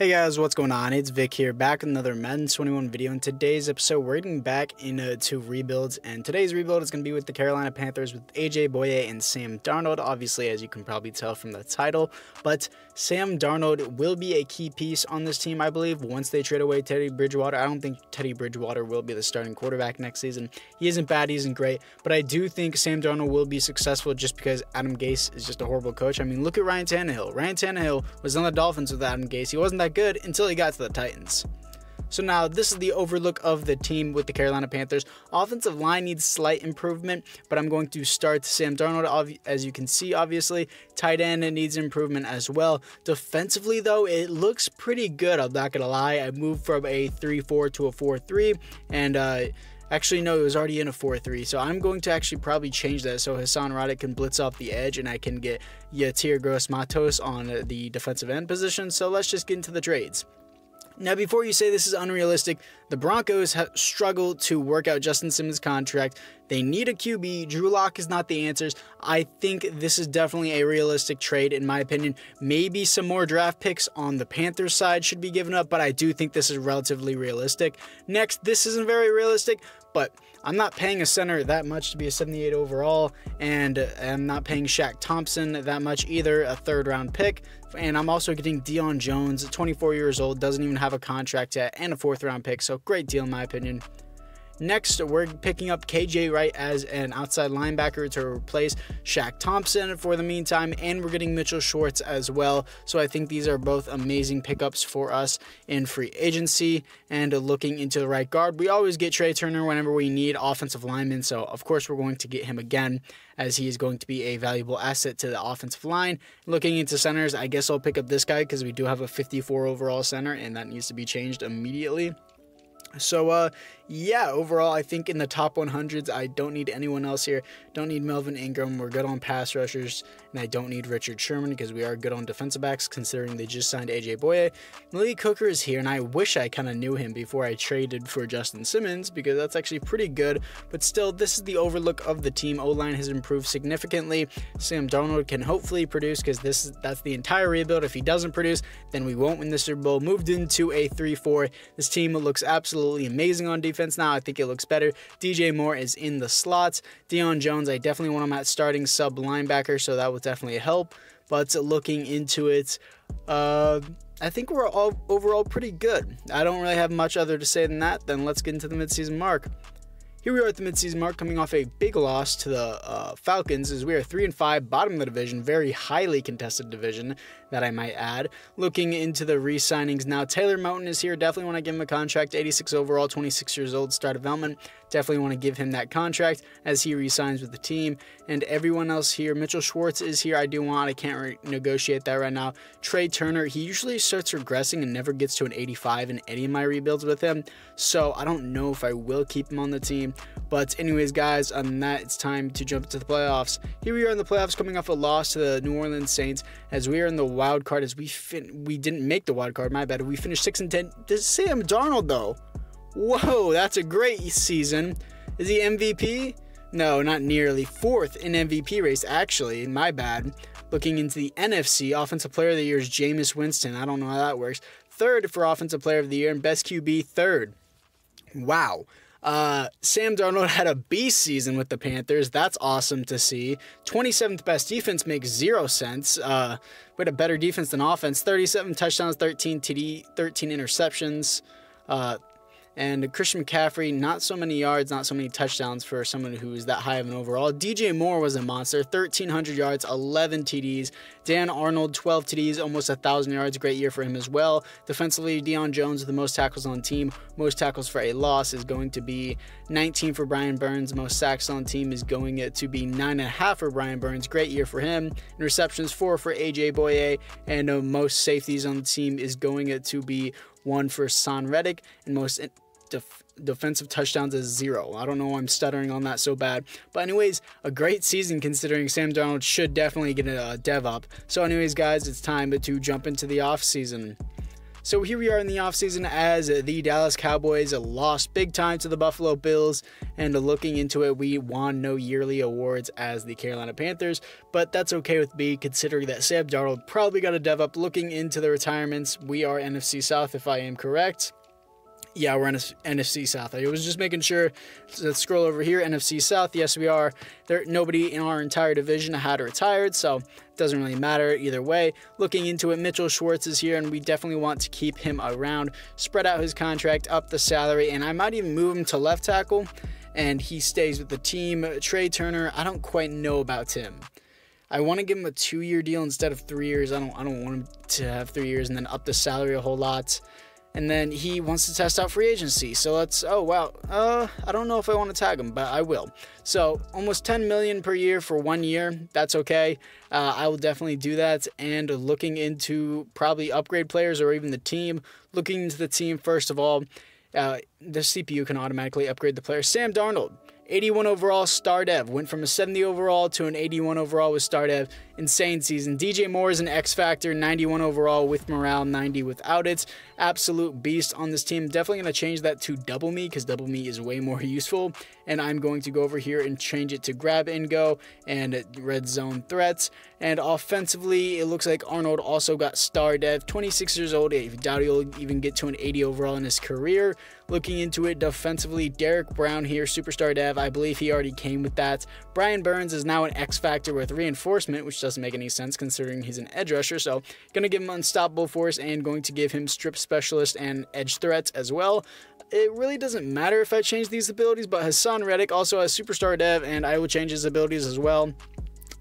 Hey guys, what's going on? It's Vic here, back with another Madden 21 video. In today's episode, we're getting back into rebuilds, and today's rebuild is going to be with the Carolina Panthers with Bouye and Sam Darnold, obviously, as you can probably tell from the title. But Sam Darnold will be a key piece on this team, I believe, once they trade away Teddy Bridgewater. I don't think Teddy Bridgewater will be the starting quarterback next season. He isn't bad, he isn't great, but I do think Sam Darnold will be successful just because Adam Gase is just a horrible coach. I mean, look at Ryan Tannehill. Ryan Tannehill was on the Dolphins with Adam Gase. He wasn't that good until he got to the Titans. So now this is the overlook of the team with the Carolina Panthers. Offensive line needs slight improvement, but I'm going to start Sam Darnold, as you can see, obviously. Tight end needs improvement as well. Defensively, though, it looks pretty good. I'm not going to lie. I moved from a 3-4 to a 4-3, and actually, no, it was already in a 4-3, so I'm going to actually probably change that so Hassan Reddick can blitz off the edge and I can get Yatir Gross-Matos on the defensive end position. So let's just get into the trades. Now, before you say this is unrealistic, the Broncos have struggled to work out Justin Simmons' contract. They need a QB. Drew Lock is not the answers. I think this is definitely a realistic trade, in my opinion. Maybe some more draft picks on the Panthers side should be given up, but I do think this is relatively realistic. Next, this isn't very realistic, but I'm not paying a center that much to be a 78 overall, and I'm not paying Shaq Thompson that much either, a third-round pick. And I'm also getting Deion Jones, 24 years old, doesn't even have a contract yet, and a fourth-round pick, so great deal in my opinion. Next, we're picking up KJ Wright as an outside linebacker to replace Shaq Thompson for the meantime, and we're getting Mitchell Schwartz as well. So I think these are both amazing pickups for us in free agency. And looking into the right guard, we always get Trey Turner whenever we need offensive linemen, so of course we're going to get him again, as he is going to be a valuable asset to the offensive line. Looking into centers, I guess I'll pick up this guy because we do have a 54 overall center, and that needs to be changed immediately. So, yeah, overall, I think in the top 100s, I don't need anyone else here. Don't need Melvin Ingram. We're good on pass rushers. And I don't need Richard Sherman because we are good on defensive backs, considering they just signed Bouye. Malik Hooker is here, and I wish I kind of knew him before I traded for Justin Simmons because that's actually pretty good. But still, this is the overlook of the team. O-line has improved significantly. Sam Darnold can hopefully produce because that's the entire rebuild. If he doesn't produce, then we won't win the Super Bowl. Moved into a 3-4. This team looks absolutely amazing on defense now. I think it looks better. DJ Moore is in the slots. Deion Jones, I definitely want him at starting sub linebacker, so that will definitely help. But looking into it, I think we're all overall pretty good. I don't really have much other to say than that. Then let's get into the midseason mark. Here we are at the midseason mark, coming off a big loss to the Falcons, as we are 3-5, bottom of the division, very highly contested division, that I might add. Looking into the re-signings now, Taylor Moton is here. Definitely want to give him a contract. 86 overall, 26 years old, star development. Definitely want to give him that contract as he re-signs with the team. And everyone else here, Mitchell Schwartz is here. I can't negotiate that right now. Trey Turner, he usually starts regressing and never gets to an 85 in any of my rebuilds with him. So I don't know if I will keep him on the team. But anyways, guys, on that, it's time to jump into the playoffs. Here we are in the playoffs, coming off a loss to the New Orleans Saints, as we are in the wild card. As we didn't make the wild card, my bad. We finished 6-10. This is Sam Darnold, though. Whoa, that's a great season. Is he MVP? No, not nearly. Fourth in MVP race, actually. My bad. Looking into the NFC, Offensive Player of the Year is Jameis Winston. I don't know how that works. Third for Offensive Player of the Year, and Best QB, third. Wow. Sam Darnold had a beast season with the Panthers. That's awesome to see. 27th best defense makes 0 sense. We had a better defense than offense. 37 touchdowns, 13 TD, 13 interceptions. And Christian McCaffrey, not so many yards, not so many touchdowns for someone who's that high of an overall. DJ Moore was a monster, 1,300 yards, 11 TDs. Dan Arnold, 12 TDs, almost 1,000 yards. Great year for him as well. Defensively, Deion Jones with the most tackles on team. Most tackles for a loss is going to be 19 for Brian Burns. Most sacks on team is going to be 9.5 for Brian Burns. Great year for him. Interceptions, 4 for Bouye. And most safeties on the team is going to be 1 for Hassan Reddick. And most defensive touchdowns is 0. I don't know why I'm stuttering on that so bad. But anyways, a great season considering Sam Darnold should definitely get a dev up. So anyways, guys, it's time to jump into the off season. So here we are in the offseason as the Dallas Cowboys lost big time to the Buffalo Bills, and looking into it, we won no yearly awards as the Carolina Panthers, but that's okay with me considering that Sam Darnold probably got a dev up. Looking into the retirements, we are NFC South if I am correct. Yeah, we're NFC South. I was just making sure. Let's scroll over here. NFC South. Yes, we are. Nobody in our entire division had retired, so it doesn't really matter either way. Looking into it, Mitchell Schwartz is here, and we definitely want to keep him around. Spread out his contract, up the salary, and I might even move him to left tackle, and he stays with the team. Trey Turner, I don't quite know about him. I want to give him a 2-year deal instead of 3 years. I don't want him to have 3 years and then up the salary a whole lot. And then he wants to test out free agency. So let's, oh wow, I don't know if I want to tag him, but I will. So almost $10 million per year for 1 year. That's okay. I will definitely do that. And looking into probably upgrade players or even the team. Looking into the team, first of all, the CPU can automatically upgrade the player. Sam Darnold. 81 overall, star dev. Went from a 70 overall to an 81 overall with star dev. Insane season. DJ Moore is an X factor. 91 overall with morale, 90 without it. Absolute beast on this team. Definitely going to change that to double me because double me is way more useful. And I'm going to go over here and change it to grab and go and red zone threats. And offensively, it looks like Arnold also got star dev. 26 years old. I doubt he'll even get to an 80 overall in his career. Looking into it defensively, Derek Brown here, superstar dev. I believe he already came with that. Brian Burns is now an X factor with reinforcement, which doesn't make any sense considering he's an edge rusher. So going to give him unstoppable force and going to give him strip specialist and edge threats as well. It really doesn't matter if I change these abilities, but Hassan Reddick also has superstar dev, and I will change his abilities as well.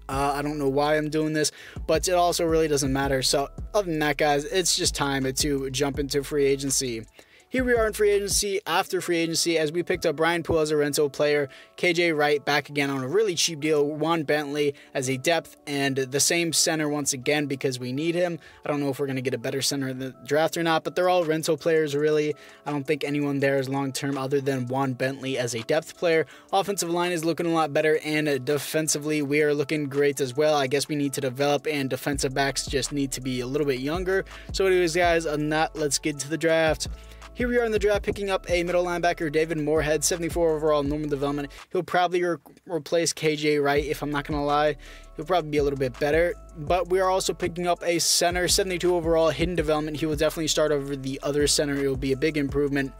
I don't know why I'm doing this, but it also really doesn't matter. So other than that, guys, it's just time to jump into free agency. Here we are in free agency, after free agency, as we picked up Brian Poole as a rental player, KJ Wright back again on a really cheap deal, Juan Bentley as a depth, and the same center once again because we need him. I don't know if we're going to get a better center in the draft or not, but they're all rental players really. I don't think anyone there is long-term other than Juan Bentley as a depth player. Offensive line is looking a lot better, and defensively we are looking great as well. I guess we need to develop, and defensive backs just need to be a little bit younger. So anyways, guys, on that, let's get to the draft. Here we are in the draft picking up a middle linebacker, David Moorhead, 74 overall, normal development. He'll probably replace KJ Wright, if I'm not going to lie. He'll probably be a little bit better. But we are also picking up a center, 72 overall, hidden development. He will definitely start over the other center. It will be a big improvement.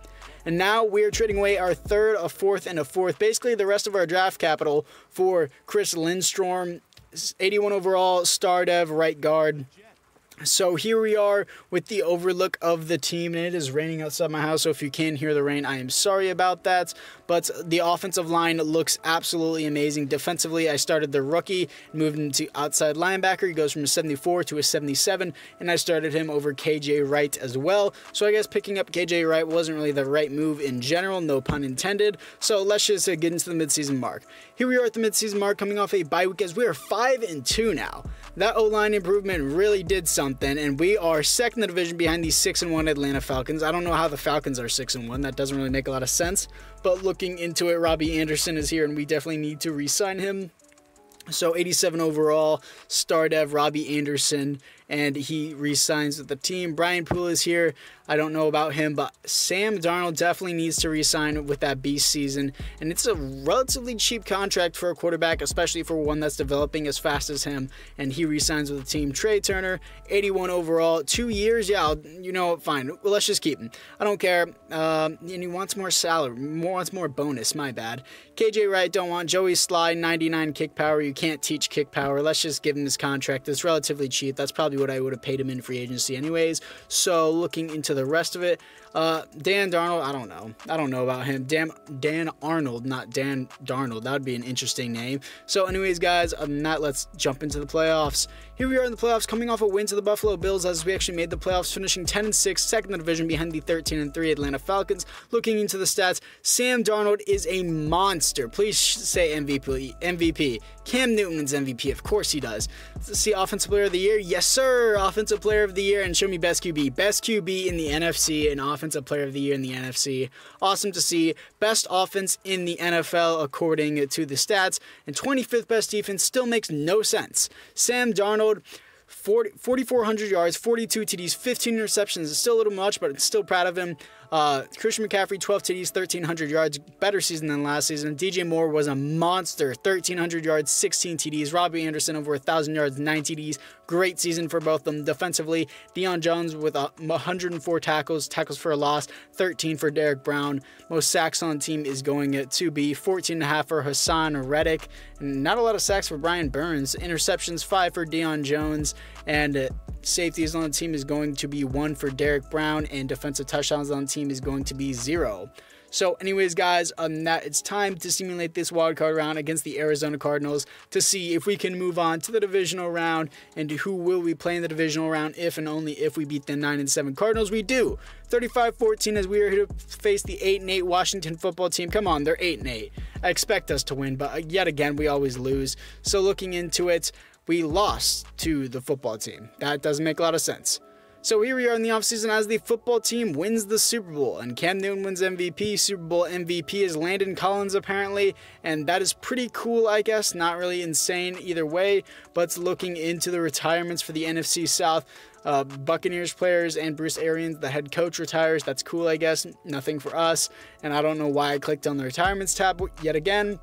And now we are trading away our third, a fourth, and a fourth. Basically the rest of our draft capital for Chris Lindstrom, 81 overall, star dev, right guard. So here we are with the overlook of the team, and it is raining outside my house, so if you can hear the rain, I am sorry about that. But the offensive line looks absolutely amazing. Defensively, I started the rookie, moved him to outside linebacker. He goes from a 74 to a 77, and I started him over KJ Wright as well. So I guess picking up KJ Wright wasn't really the right move in general, no pun intended. So let's just get into the midseason mark. Here we are at the midseason mark, coming off a bye week as we are 5-2 now. That O-line improvement really did something, and we are second in the division behind the 6-1 Atlanta Falcons. I don't know how the Falcons are 6-1. That doesn't really make a lot of sense. But looking into it, Robbie Anderson is here, and we definitely need to re-sign him. So 87 overall, star dev Robbie Anderson, and he re-signs with the team. Brian Poole is here. I don't know about him, but Sam Darnold definitely needs to re-sign with that beast season. And it's a relatively cheap contract for a quarterback, especially for one that's developing as fast as him. And he re-signs with the team. Trey Turner, 81 overall, 2 years. Yeah, you know, fine. Well, let's just keep him. I don't care. And he wants more salary, wants more bonus. My bad. KJ Wright, don't want. Joey Sly, 99 kick power. You can't teach kick power. Let's just give him this contract. It's relatively cheap. That's probably what I would have paid him in free agency anyways. So looking into the rest of it, Dan Darnold, I don't know about him. Dan Arnold, not Dan Darnold. That would be an interesting name. So anyways, guys, other than that, let's jump into the playoffs. Here we are in the playoffs, coming off a win to the Buffalo Bills as we actually made the playoffs, finishing 10-6, second in the division behind the 13-3 Atlanta Falcons. Looking into the stats, Sam Darnold is a monster. Please say MVP. Cam Newton wins MVP. Of course he does. Let's see Offensive Player of the Year. Yes, sir. Offensive Player of the Year. And show me Best QB. Best QB in the NFC and Offensive Player of the Year in the NFC. Awesome to see. Best offense in the NFL according to the stats. And 25th best defense still makes no sense. Sam Darnold, 4,400 yards, 42 TDs, 15 interceptions. It's still a little much, but I'm still proud of him. Christian McCaffrey, 12 TDs, 1,300 yards. Better season than last season. DJ Moore was a monster. 1,300 yards, 16 TDs. Robbie Anderson over 1,000 yards, 9 TDs. Great season for both of them. Defensively, Deion Jones with 104 tackles for a loss, 13 for Derek Brown. Most sacks on the team is going to be 14.5 for Hassan Reddick. And not a lot of sacks for Brian Burns. Interceptions, 5 for Deion Jones. And safeties on the team is going to be 1 for Derek Brown. And defensive touchdowns on the team is going to be 0. So anyways, guys, it's time to simulate this wildcard round against the Arizona Cardinals to see if we can move on to the divisional round and who will we play in the divisional round if and only if we beat the 9-7 Cardinals. We do. 35-14 as we are here to face the 8-8 Washington football team. Come on, they're 8-8. I expect us to win, but yet again, we always lose. So looking into it, we lost to the football team. That doesn't make a lot of sense. So here we are in the offseason as the football team wins the Super Bowl, and Cam Newton wins MVP. Super Bowl MVP is Landon Collins, apparently, and that is pretty cool, I guess. Not really insane either way, but looking into the retirements for the NFC South, Buccaneers players and Bruce Arians, the head coach, retires. That's cool, I guess. Nothing for us, and I don't know why I clicked on the retirements tab yet again.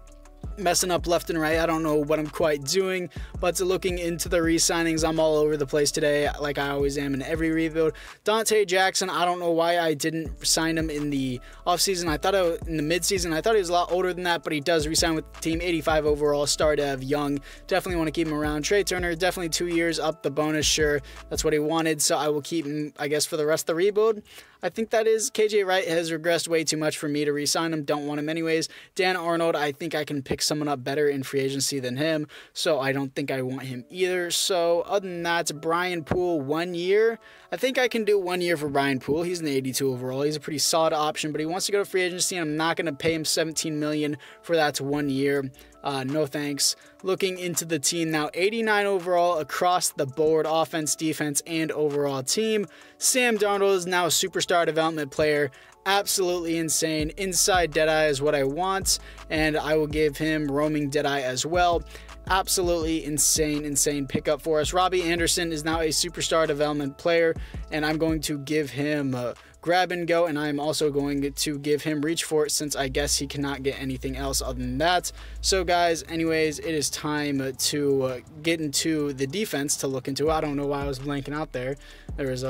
Messing up left and right. I don't know what I'm quite doing, but looking into the re-signings, I'm all over the place today, like I always am in every rebuild. Dante Jackson, I don't know why I didn't sign him in the offseason. I thought in the midseason, I thought he was a lot older than that, but he does re-sign with the team. 85 overall, star dev, young. Definitely want to keep him around. Trey Turner, definitely 2 years up the bonus. Sure, that's what he wanted, so I will keep him, I guess, for the rest of the rebuild. I think that is KJ Wright has regressed way too much for me to re-sign him. Don't want him anyways. Dan Arnold, I think I can pick someone up better in free agency than him, so I don't think I want him either. So other than that, Brian Poole, 1 year. I think I can do 1 year for Brian Poole. He's an 82 overall. He's a pretty solid option, but he wants to go to free agency, and I'm not going to pay him $17 million for that 1 year. No thanks. Looking into the team now, 89 overall across the board, offense, defense, and overall team. Sam Darnold is now a superstar development player. Absolutely insane. Inside Deadeye is what I want, and I will give him roaming Deadeye as well. Absolutely insane pickup for us. Robbie Anderson is now a superstar development player, and I'm going to give him grab and go, and I'm also going to give him reach for it since I guess he cannot get anything else other than that. So guys, anyways, it is time to get into the defense to look into. I don't know why I was blanking out there. There's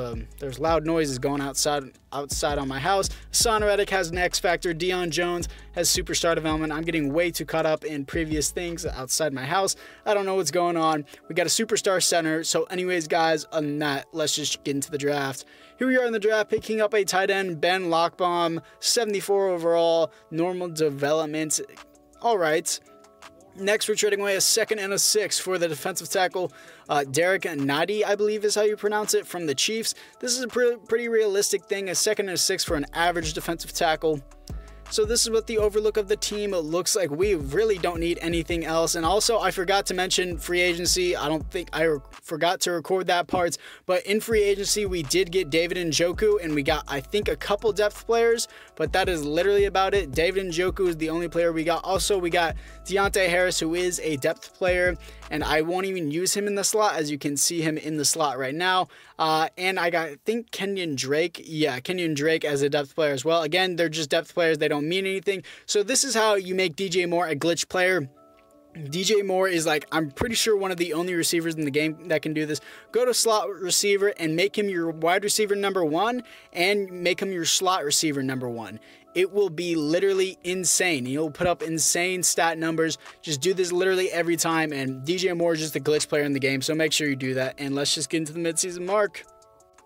loud noises going outside on my house. Hassan Reddick has an X Factor. Deion Jones has superstar development. I'm getting way too caught up in previous things outside my house. I don't know what's going on. We got a superstar center. So anyways, guys, other than that, let's just get into the draft. Here we are in the draft, picking up a tight end, Ben Lockbaum, 74 overall, normal development. All right. Next, we're trading away a 2nd and a 6th for the defensive tackle, Derek Nadi, I believe is how you pronounce it, from the Chiefs. This is a pretty realistic thing, a 2nd and a 6th for an average defensive tackle. So this is what the overlook of the team looks like. We really don't need anything else. And also, I forgot to mention free agency. I don't think I forgot to record that part. But in free agency, we did get David Njoku, and we got, I think, a couple depth players. But that is literally about it. David Njoku is the only player we got. Also, we got Deontay Harris, who is a depth player. And I won't even use him in the slot, as you can see him in the slot right now. And I got, I think, Kenyon Drake. Yeah, Kenyon Drake as a depth player as well. Again, they're just depth players. They don't mean anything. So this is how you make DJ Moore a glitch player. DJ Moore is like, I'm pretty sure one of the only receivers in the game that can do this. Go to slot receiver and make him your wide receiver number 1 and make him your slot receiver number 1. It will be literally insane. You'll put up insane stat numbers. Just do this literally every time, and DJ Moore is just a glitch player in the game, so make sure you do that. And let's just get into the midseason mark.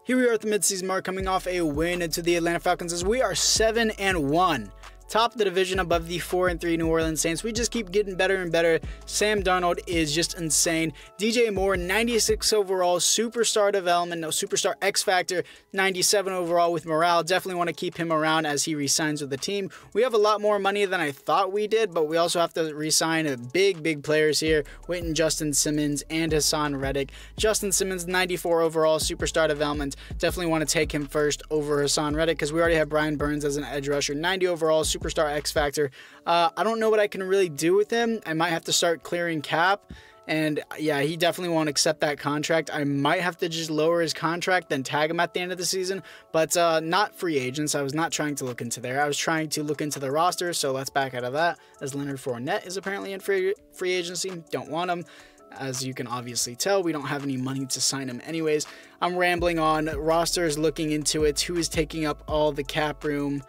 Here we are at the midseason mark, coming off a win into the Atlanta Falcons as we are 7-1. Top of the division above the 4-3 New Orleans Saints. We just keep getting better and better. Sam Darnold is just insane. DJ Moore, 96 overall, superstar development, no superstar X Factor, 97 overall with morale. Definitely want to keep him around as he re-signs with the team. We have a lot more money than I thought we did, but we also have to re-sign big players here. Witten, Justin Simmons, and Hassan Reddick. Justin Simmons, 94 overall, superstar development. Definitely want to take him first over Hassan Reddick because we already have Brian Burns as an edge rusher. 90 overall, superstar X Factor. I don't know what I can really do with him. I might have to start clearing cap And yeah, he definitely won't accept that contract. I might have to just lower his contract, then tag him at the end of the season. But not free agents. I was not trying to look into there. I was trying to look into the roster, so let's back out of that, as Leonard Fournette is apparently in free agency. Don't want him. As you can obviously tell, we don't have any money to sign him anyways. I'm rambling on. Rosters, looking into it. Who is taking up all the cap room?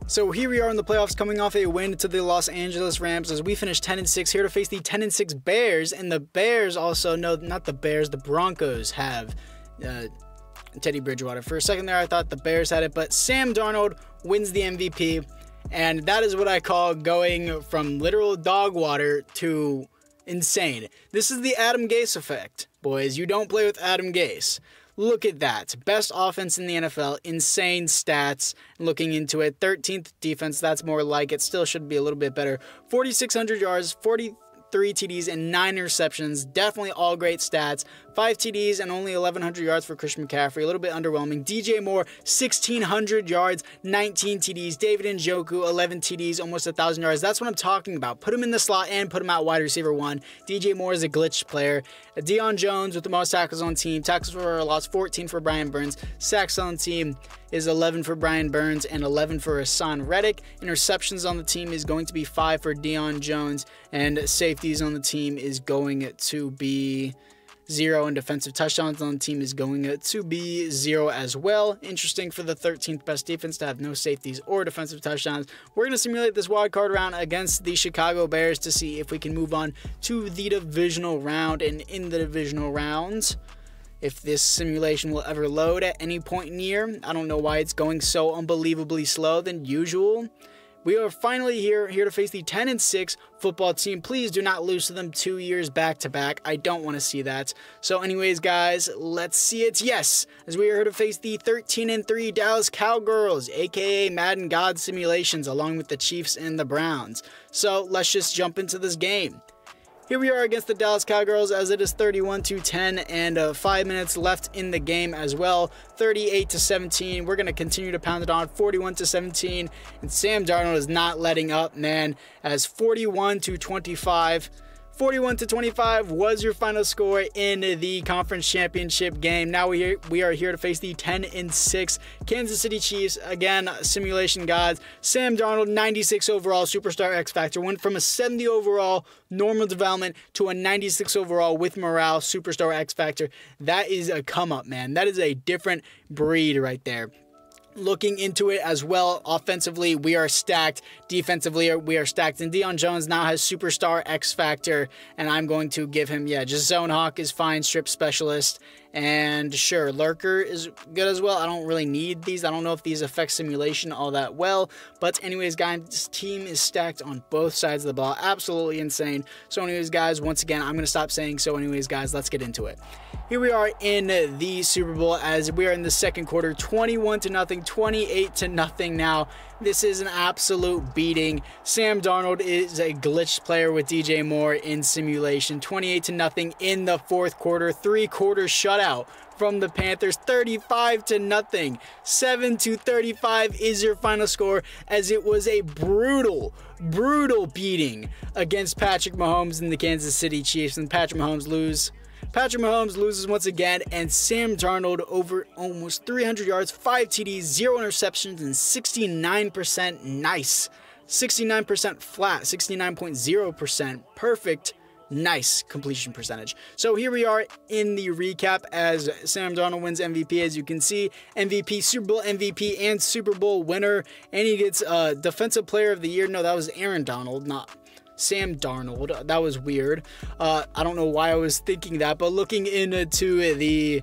So here we are in the playoffs, coming off a win to the Los Angeles Rams as we finish 10-6, here to face the 10-6 Bears. And the Bears also, no, not the Bears, the Broncos have Teddy Bridgewater. For a second there, I thought the Bears had it, but Sam Darnold wins the MVP. And that is what I call going from literal dog water to insane. This is the Adam Gase effect, boys. You don't play with Adam Gase. Look at that. Best offense in the NFL. Insane stats. Looking into it. 13th defense. That's more like it. Still should be a little bit better. 4,600 yards, 43 TDs, and 9 interceptions. Definitely all great stats. 5 TDs and only 1,100 yards for Christian McCaffrey. A little bit underwhelming. DJ Moore, 1,600 yards, 19 TDs. David Njoku, 11 TDs, almost 1,000 yards. That's what I'm talking about. Put him in the slot and put him out wide receiver 1. DJ Moore is a glitch player. Deion Jones with the most tackles on team. Tackles for a loss, 14 for Brian Burns. Sacks on team is 11 for Brian Burns and 11 for Hassan Reddick. Interceptions on the team is going to be 5 for Deion Jones. And safeties on the team is going to be 0, and defensive touchdowns on the team is going to be 0 as well. Interesting for the 13th best defense to have no safeties or defensive touchdowns. We're going to simulate this wild card round against the Chicago Bears to see if we can move on to the divisional round. And in the divisional rounds, if this simulation will ever load at any point in the year, I don't know why it's going so unbelievably slow than usual. We are finally here to face the 10-6 football team. Please do not lose to them 2 years back to back. I don't want to see that. So anyways, guys, let's see it. Yes, as we are here to face the 13-3 Dallas Cowgirls, aka Madden God simulations, along with the Chiefs and the Browns. So let's just jump into this game. Here we are against the Dallas Cowgirls as it is 31-10 and 5 minutes left in the game as well. 38-17. We're going to continue to pound it on. 41-17. And Sam Darnold is not letting up, man, as 41-25. 41-25 was your final score in the conference championship game. Now we are here to face the 10-6 Kansas City Chiefs. Again, simulation gods. Sam Darnold, 96 overall, superstar X Factor. Went from a 70 overall normal development to a 96 overall with morale, superstar X Factor. That is a come up, man. That is a different breed right there. Looking into it as well, offensively, we are stacked. Defensively, we are stacked. And Deion Jones now has superstar X Factor. And I'm going to give him, just Zone Hawk is fine, strip specialist. And sure, Lurker is good as well. I don't really need these. I don't know if these affect simulation all that well. But anyways, guys, this team is stacked on both sides of the ball. Absolutely insane. So anyways, guys, once again, I'm going to stop saying so anyways, guys. Let's get into it. Here we are in the Super Bowl as we are in the second quarter, 21-0, 28-0 now. This is an absolute beating. Sam Darnold is a glitched player with DJ Moore in simulation. 28-0 in the fourth quarter, 3-quarter shutout from the Panthers, 35-0. 7-35 is your final score as it was a brutal beating against Patrick Mahomes and the Kansas City Chiefs, and Patrick Mahomes loses once again, and Sam Darnold over almost 300 yards, 5 TDs, 0 interceptions, and 69% nice. 69% flat, 69.0% perfect. Nice completion percentage. So here we are in the recap as Sam Darnold wins MVP. As you can see, MVP, Super Bowl MVP, and Super Bowl winner. And he gets Defensive Player of the Year. No, that was Aaron Donald, not Sam Darnold. That was weird. I don't know why I was thinking that, but looking into the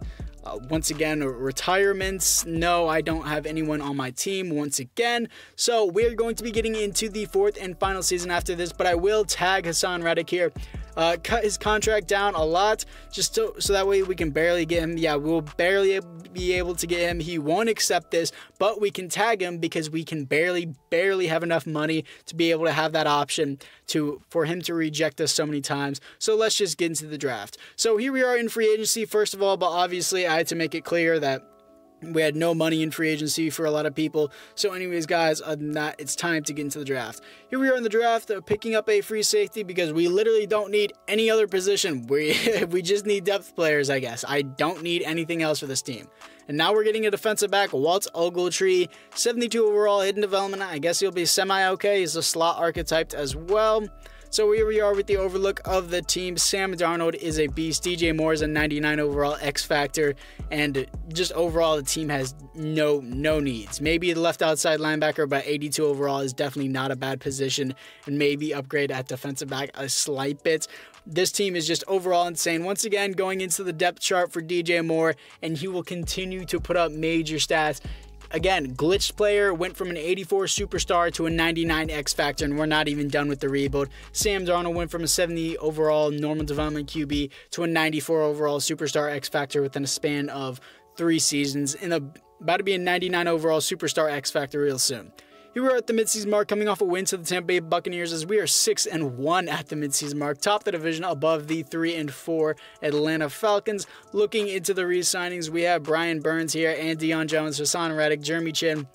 once again, retirements. No, I don't have anyone on my team once again. So we're going to be getting into the fourth and final season after this, but I will tag Hassan Reddick here. Cut his contract down a lot just so that way we can barely get him. Yeah, we'll barely be able to get him. He won't accept this, but we can tag him because we can barely have enough money to be able to have that option for him to reject us so many times. So let's just get into the draft. So here we are in free agency first of all, but obviously I had to make it clear that We had no money in free agency for a lot of people. So anyways, guys, other than that, it's time to get into the draft. Here we are in the draft, picking up a free safety because we literally don't need any other position. We just need depth players, I guess. I don't need anything else for this team. And now we're getting a defensive back, Walt Ogletree, 72 overall, hidden development. I guess he'll be semi-okay. He's a slot archetyped as well. So here we are with the overlook of the team. Sam Darnold is a beast. DJ Moore is a 99 overall X Factor. And just overall, the team has no needs. Maybe the left outside linebacker, but 82 overall is definitely not a bad position. And maybe upgrade at defensive back a slight bit. This team is just overall insane. Once again, going into the depth chart for DJ Moore, and he will continue to put up major stats. Again, glitched player, went from an 84 superstar to a 99 X Factor, and we're not even done with the rebuild. Sam Darnold went from a 70 overall normal development QB to a 94 overall superstar X Factor within a span of 3 seasons, and about to be a 99 overall superstar X Factor real soon. Here we are at the midseason mark, coming off a win to the Tampa Bay Buccaneers, as we are 6-1 at the midseason mark, top the division, above the 3-4 Atlanta Falcons. Looking into the re-signings, we have Brian Burns here, and Deion Jones, Hassan Reddick, Jeremy Chin.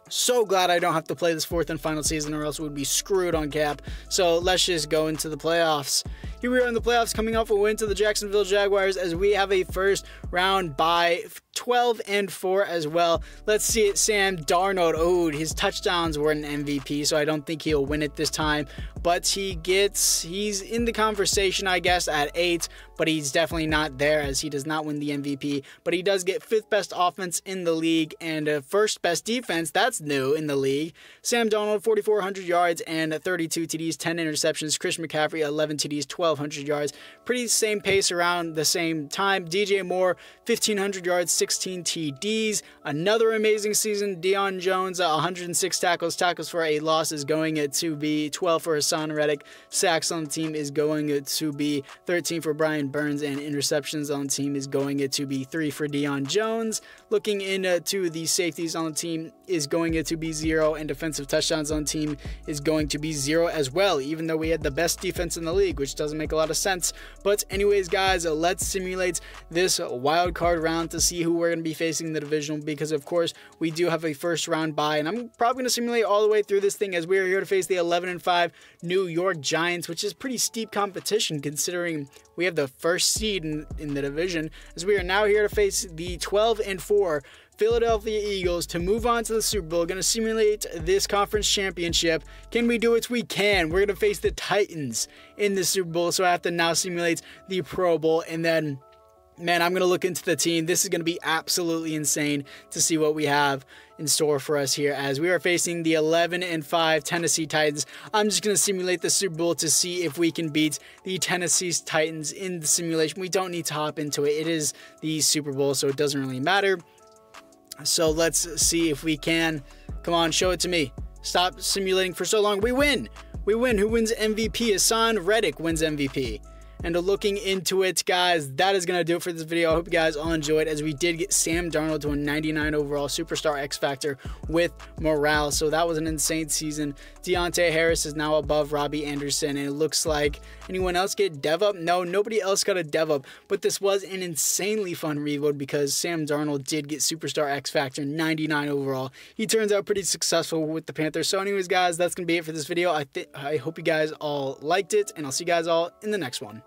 So glad I don't have to play this 4th and final season, or else we'd be screwed on cap. So let's just go into the playoffs. Here we are in the playoffs, coming off a win to the Jacksonville Jaguars, as we have a first round bye, 12-4 as well. Let's see it. Sam Darnold. Oh, his touchdowns were an MVP, so I don't think he'll win it this time. But he's in the conversation, I guess, at 8, but he's definitely not there, as he does not win the MVP. But he does get 5th best offense in the league and 1st best defense. That's new in the league. Sam Darnold, 4,400 yards and 32 TDs, 10 interceptions. Christian McCaffrey, 11 TDs, 1,200 yards. Pretty same pace around the same time. DJ Moore, 1,500 yards, 16 TDs. Another amazing season. Deion Jones, 106 tackles. Tackles for a loss is going to be 12 for Hassan Reddick. Sacks on the team is going to be 13 for Brian Burns, and interceptions on the team is going to be 3 for Deion Jones. Looking into the safeties on the team is going to be 0, and defensive touchdowns on the team is going to be 0 as well, even though we had the best defense in the league, which doesn't make a lot of sense. But anyways, guys, let's simulate this wild card round to see who we're going to be facing in the divisional, because of course we do have a first round bye, and I'm probably going to simulate all the way through this thing, as we are here to face the 11-5 New York Giants, which is pretty steep competition considering we have the first seed in the division, as we are now here to face the 12-4 Philadelphia Eagles to move on to the Super Bowl. Going to simulate this conference championship. Can we do it? We can. We're going to face the Titans in the Super Bowl, so I have to now simulate the Pro Bowl, and then, man, I'm going to look into the team. This is going to be absolutely insane to see what we have in store for us here, as we are facing the 11-5 Tennessee Titans. I'm just going to simulate the Super Bowl to see if we can beat the Tennessee Titans in the simulation. We don't need to hop into it. It is the Super Bowl, so it doesn't really matter. So let's see if we can. Come on, show it to me. Stop simulating for so long. We win. We win. Who wins MVP? Hassan Reddick wins MVP. And looking into it, guys, that is going to do it for this video. I hope you guys all enjoyed, as we did get Sam Darnold to a 99 overall superstar X Factor with morale. So that was an insane season. Deontay Harris is now above Robbie Anderson, and it looks like anyone else get dev up? No, nobody else got a dev up. But this was an insanely fun rebuild, because Sam Darnold did get superstar X Factor 99 overall. He turns out pretty successful with the Panthers. So anyways, guys, that's going to be it for this video. I hope you guys all liked it, and I'll see you guys all in the next one.